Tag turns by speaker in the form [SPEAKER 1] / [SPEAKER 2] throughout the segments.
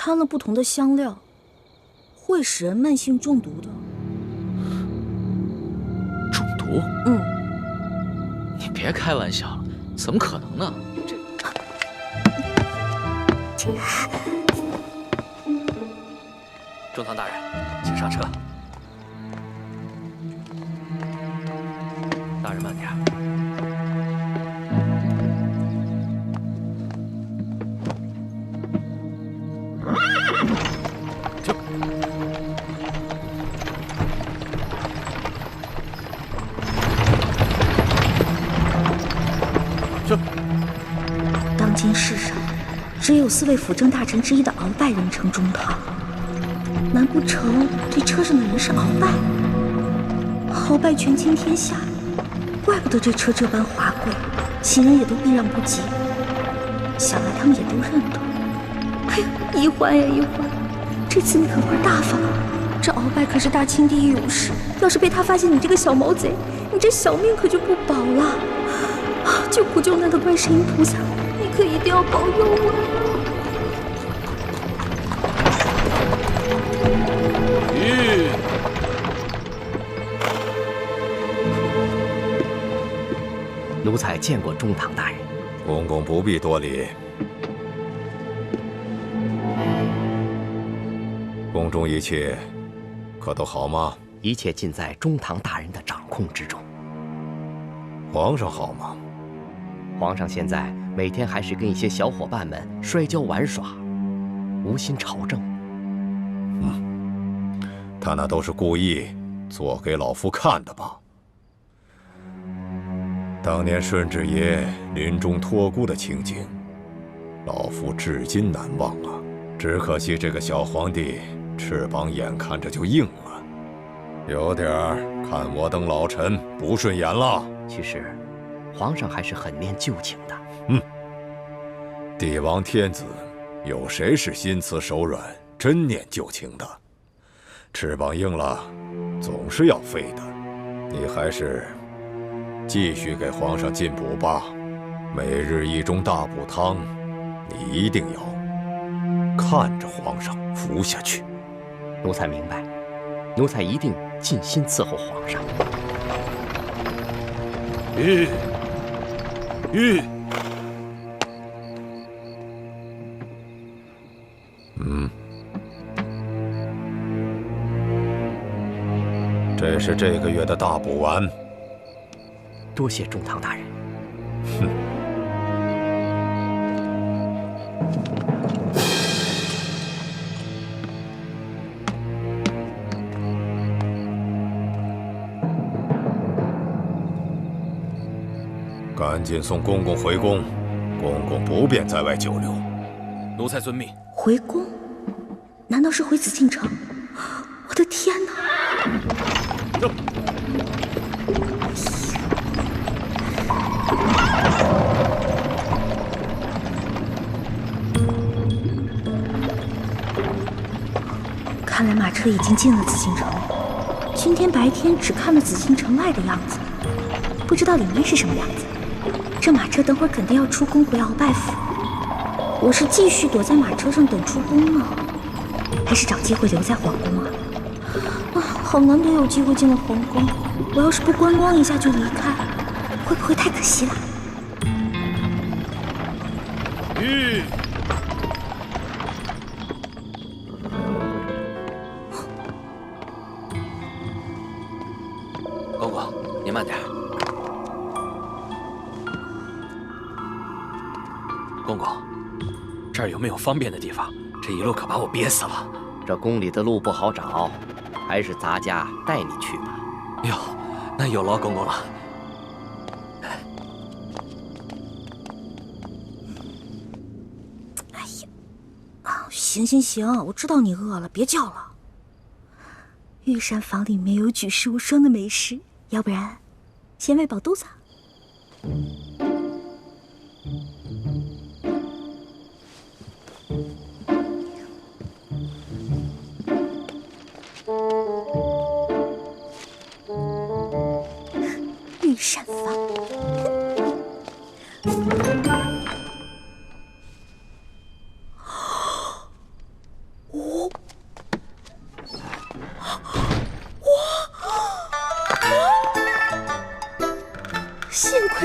[SPEAKER 1] 掺了不同的香料，会使人慢性中毒的。
[SPEAKER 2] 中毒？你别开玩笑了，怎么可能呢？
[SPEAKER 3] 中堂大人，请上车。大人慢点。
[SPEAKER 1] 当今世上，只有4位辅政大臣之一的鳌拜人称中堂。难不成这车上的人是鳌拜？鳌拜权倾天下，怪不得这车这般华贵，行人也都避让不及。想来他们也都认得。哎呀，一环呀一环，这次你可玩大发了。这鳌拜可是大清第一勇士，要是被他发现你这个小毛贼，你这小命可就不保了。救苦救难的观世音菩萨，你可一定要保佑我！
[SPEAKER 4] 奴才见过中堂大人。
[SPEAKER 5] 公公不必多礼。宫中一切可都好吗？
[SPEAKER 4] 一切尽在中堂大人的掌控之中。
[SPEAKER 5] 皇上好吗？
[SPEAKER 4] 皇上现在每天还是跟一些小伙伴们摔跤玩耍，无心朝政。
[SPEAKER 5] 他那都是故意做给老夫看的吧？当年顺治爷临终托孤的情景，老夫至今难忘啊！只可惜这个小皇帝翅膀眼看着就硬了，有点看我等老臣不顺眼了。
[SPEAKER 4] 其实，皇上还是很念旧情的。
[SPEAKER 5] 帝王天子，有谁是心慈手软、真念旧情的？翅膀硬了，总是要飞的。你还是继续给皇上进补吧。每日1盅大补汤，你一定要看着皇上服下去。
[SPEAKER 4] 奴才明白，奴才一定尽心伺候皇上。
[SPEAKER 5] 这是这个月的大补丸。
[SPEAKER 4] 多谢中堂大人。
[SPEAKER 5] 赶紧送公公回宫，公公不便在外久留。
[SPEAKER 3] 奴才遵命。
[SPEAKER 1] 回宫？难道是回紫禁城？我的天哪！看来马车已经进了紫禁城。今天白天只看了紫禁城外的样子，不知道里面是什么样子。这马车等会儿肯定要出宫回鳌拜府，我是继续躲在马车上等出宫呢，还是找机会留在皇宫啊？好难得有机会进了皇宫，我要是不观光一下就离开，会不会太可惜了？
[SPEAKER 3] 公公，您慢点。公公，这儿有没有方便的地方？这一路可把我憋死了。
[SPEAKER 4] 这宫里的路不好找，还是咱家带你去吧。
[SPEAKER 3] 哟，那有劳公公了。
[SPEAKER 1] 哎呀，行行行，我知道你饿了，别叫了。御膳房里面有举世无双的美食，要不然先喂饱肚子。御膳房。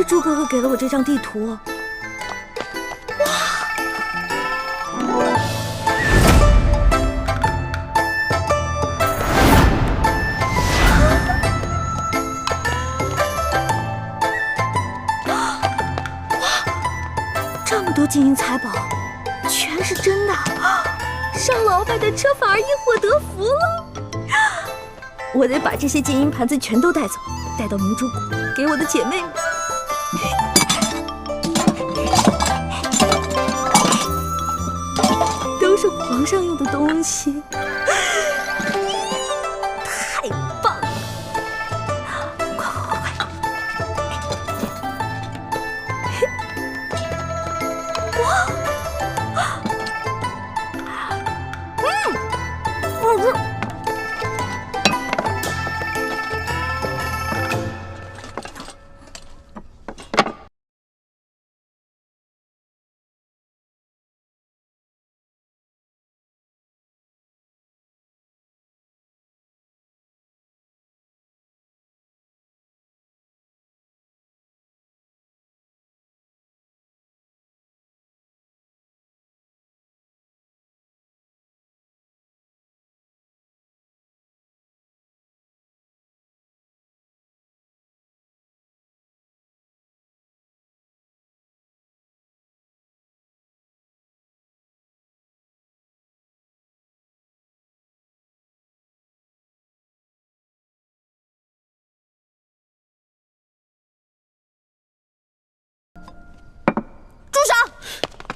[SPEAKER 1] 是猪哥哥给了我这张地图。这么多金银财宝，全是真的！上了鳌拜的车反而因祸得福了。我得把这些金银盘子全都带走，带到明珠谷给我的姐妹们。都是皇上用的东西，太棒了！快快快！哇！好吃。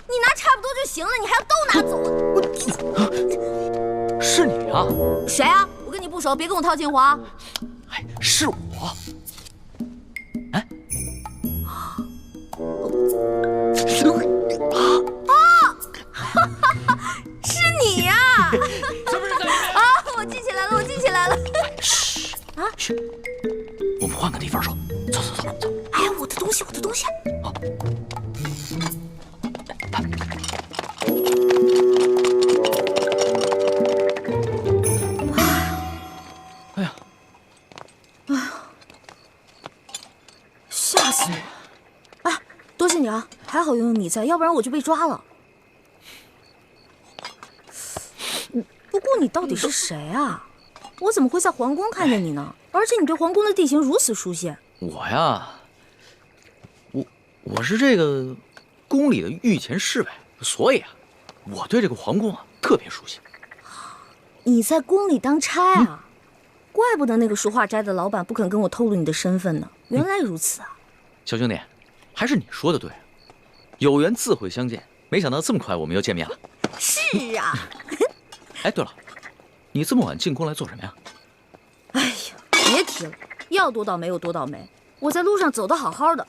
[SPEAKER 1] 你拿差不多就行了，你还要都拿走？
[SPEAKER 2] 是你啊？
[SPEAKER 1] 谁啊？我跟你不熟，别跟我套近乎啊！
[SPEAKER 2] 哎，是我。哎，
[SPEAKER 1] 是你呀！
[SPEAKER 2] 是不是
[SPEAKER 1] 啊，我记起来了，我记起来了。
[SPEAKER 2] 嘘啊，嘘，我们换个地方说。走走走走。
[SPEAKER 1] 哎呀，我的东西，我的东西。
[SPEAKER 2] 好。哎呀，
[SPEAKER 1] 哎呀，吓死我！哎，多谢你啊，还好有你在，要不然我就被抓了。不过你到底是谁啊？我怎么会在皇宫看见你呢？而且你对皇宫的地形如此熟悉。
[SPEAKER 2] 我呀，我是这个宫里的御前侍卫，所以啊，我对这个皇宫啊特别熟悉。
[SPEAKER 1] 你在宫里当差啊？怪不得那个书画斋的老板不肯跟我透露你的身份呢。原来如此啊！
[SPEAKER 2] 小兄弟，还是你说的对，有缘自会相见。没想到这么快我们又见面了。
[SPEAKER 1] 是啊。
[SPEAKER 2] 哎，对了，你这么晚进宫来做什么呀？
[SPEAKER 1] 哎呀，别提了，要多倒霉有多倒霉。我在路上走得好好的。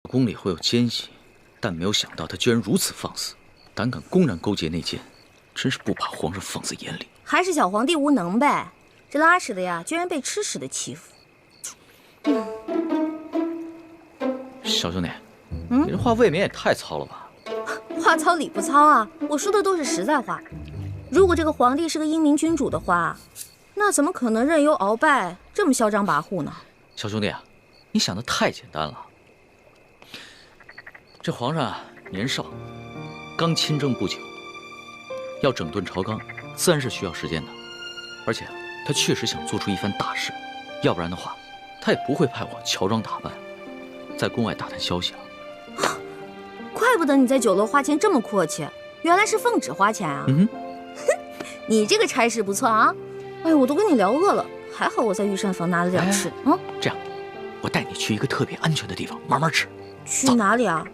[SPEAKER 2] 宫里会有奸细，但没有想到他居然如此放肆，胆敢公然勾结内奸，真是不把皇上放在眼里。
[SPEAKER 1] 还是小皇帝无能呗，这拉屎的呀，居然被吃屎的欺负。
[SPEAKER 2] 小兄弟，你这话未免也太糙了吧？
[SPEAKER 1] 话糙理不糙啊，我说的都是实在话。如果这个皇帝是个英明君主的话，那怎么可能任由鳌拜这么嚣张跋扈呢？
[SPEAKER 2] 小兄弟啊，你想的太简单了。这皇上啊，年少，刚亲政不久，要整顿朝纲，自然是需要时间的。而且他确实想做出一番大事，要不然的话，他也不会派我乔装打扮，在宫外打探消息了。
[SPEAKER 1] 怪不得你在酒楼花钱这么阔气，原来是奉旨花钱啊！你这个差事不错啊！哎，我都跟你聊饿了，还好我在御膳房拿了点吃。
[SPEAKER 2] 这样，我带你去一个特别安全的地方慢慢吃。
[SPEAKER 1] 去哪里啊？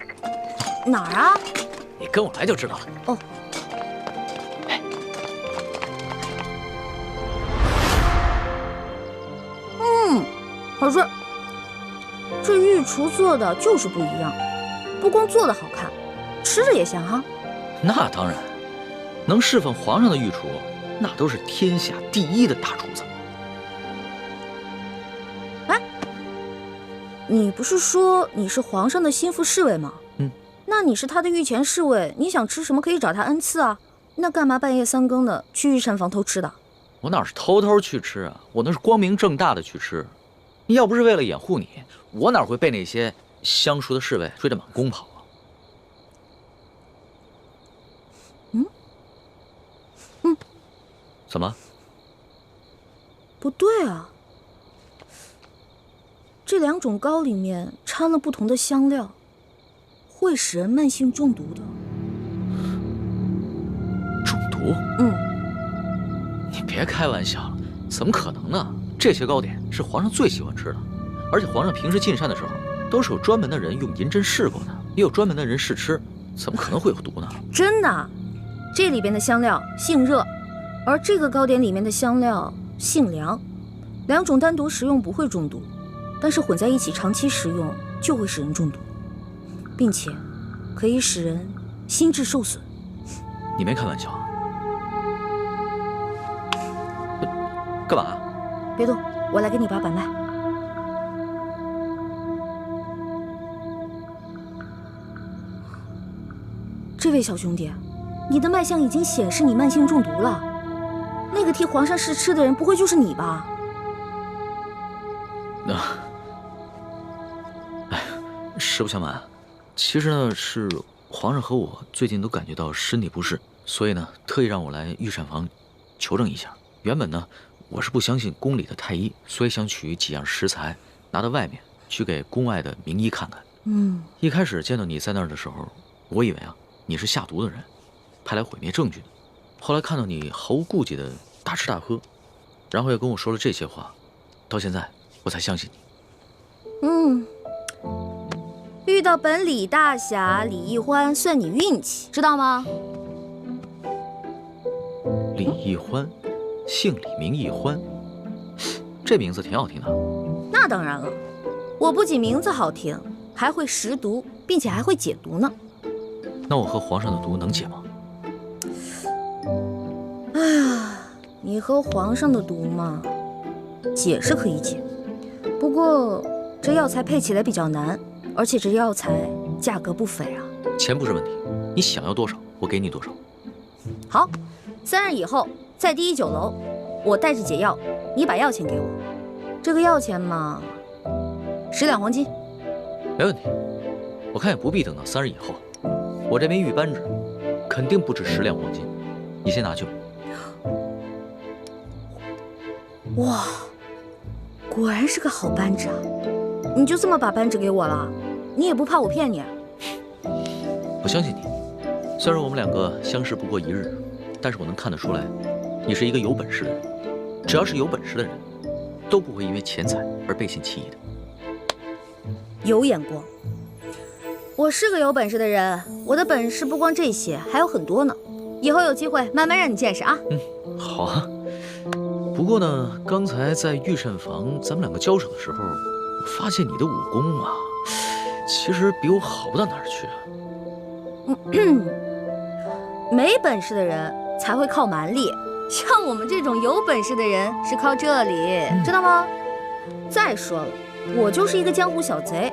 [SPEAKER 1] 哪儿啊？
[SPEAKER 2] 你跟我来就知道了。
[SPEAKER 1] 哦。好吃。这御厨做的就是不一样，不光做的好看，吃着也香哈。
[SPEAKER 2] 那当然，能侍奉皇上的御厨，那都是天下第一的大厨子。
[SPEAKER 1] 哎，你不是说你是皇上的心腹侍卫吗？那你是他的御前侍卫，你想吃什么可以找他恩赐啊。那干嘛半夜3更的去御膳房偷吃的？
[SPEAKER 2] 我哪是偷偷去吃啊，我那是光明正大的去吃。你要不是为了掩护你，我哪会被那些相熟的侍卫追得满宫跑啊？怎么？
[SPEAKER 1] 不对啊，这2种糕里面掺了不同的香料，会使人慢性中毒的。
[SPEAKER 2] 中毒？你别开玩笑了，怎么可能呢？这些糕点是皇上最喜欢吃的，而且皇上平时进膳的时候，都是有专门的人用银针试过的，也有专门的人试吃，怎么可能会有毒呢？
[SPEAKER 1] 真的，这里边的香料性热，而这个糕点里面的香料性凉，2种单独食用不会中毒，但是混在一起长期食用就会使人中毒，并且可以使人心智受损。
[SPEAKER 2] 你没开玩笑啊？干嘛？
[SPEAKER 1] 别动，我来给你把脉。这位小兄弟，你的脉象已经显示你慢性中毒了。那个替皇上试吃的人，不会就是你吧？
[SPEAKER 2] 实不相瞒，其实呢是皇上和我最近都感觉到身体不适，所以呢特意让我来御膳房求证一下。原本呢我是不相信宫里的太医，所以想取几样食材拿到外面去给宫外的名医看看。一开始见到你在那儿的时候，我以为啊你是下毒的人，派来毁灭证据的。后来看到你毫无顾忌的大吃大喝，然后又跟我说了这些话，到现在我才相信你。
[SPEAKER 1] 遇到本李大侠李易欢算你运气，知道吗？
[SPEAKER 2] 李易欢，姓李名易欢，这名字挺好听的。
[SPEAKER 1] 那当然了，我不仅名字好听，还会识毒，并且还会解毒呢。
[SPEAKER 2] 那我和皇上的毒能解吗？
[SPEAKER 1] 哎呀，你和皇上的毒嘛，解是可以解，不过这药材配起来比较难，而且这药材价格不菲啊。
[SPEAKER 2] 钱不是问题，你想要多少，我给你多少。
[SPEAKER 1] 好，3日以后在第1酒楼，我带着解药，你把药钱给我。这个药钱嘛，10两黄金。
[SPEAKER 2] 没问题，我看也不必等到3日以后。我这枚玉扳指肯定不止10两黄金，你先拿去吧。
[SPEAKER 1] 哇，果然是个好扳指啊！你就这么把扳指给我了？你也不怕我骗你？
[SPEAKER 2] 我相信你，虽然我们2个相识不过1日，但是我能看得出来，你是一个有本事的人。只要是有本事的人，都不会因为钱财而背信弃义的。
[SPEAKER 1] 有眼光。我是个有本事的人，我的本事不光这些，还有很多呢。以后有机会慢慢让你见识啊。
[SPEAKER 2] 好啊。不过呢，刚才在御膳房咱们2个交手的时候，我发现你的武功啊，其实比我好不到哪儿去啊。
[SPEAKER 1] 没本事的人才会靠蛮力，像我们这种有本事的人是靠这里，知道吗？再说了，我就是一个江湖小贼，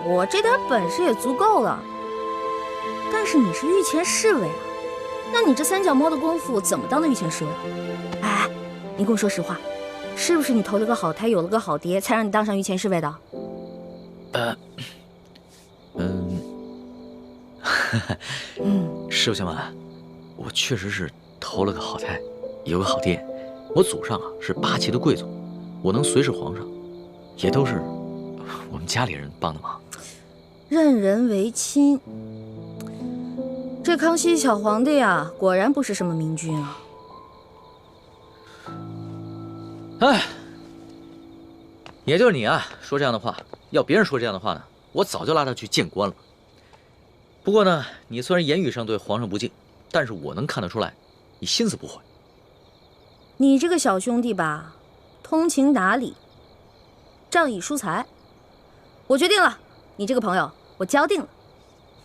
[SPEAKER 1] 我这点本事也足够了。但是你是御前侍卫啊，那你这3脚猫的功夫怎么当的御前侍卫？哎，你跟我说实话，是不是你投了个好胎，有了个好爹，才让你当上御前侍卫的？
[SPEAKER 2] 实不相瞒，我确实是投了个好胎，有个好爹。我祖上啊是8旗的贵族，我能随侍皇上，也都是我们家里人帮的忙。
[SPEAKER 1] 任人唯亲，这康熙小皇帝啊，果然不是什么明君啊。
[SPEAKER 2] 哎，也就是你啊，说这样的话。要别人说这样的话呢，我早就拉他去见官了。不过呢，你虽然言语上对皇上不敬，但是我能看得出来，你心思不坏。
[SPEAKER 1] 你这个小兄弟吧，通情达理，仗义疏财。我决定了，你这个朋友我交定了。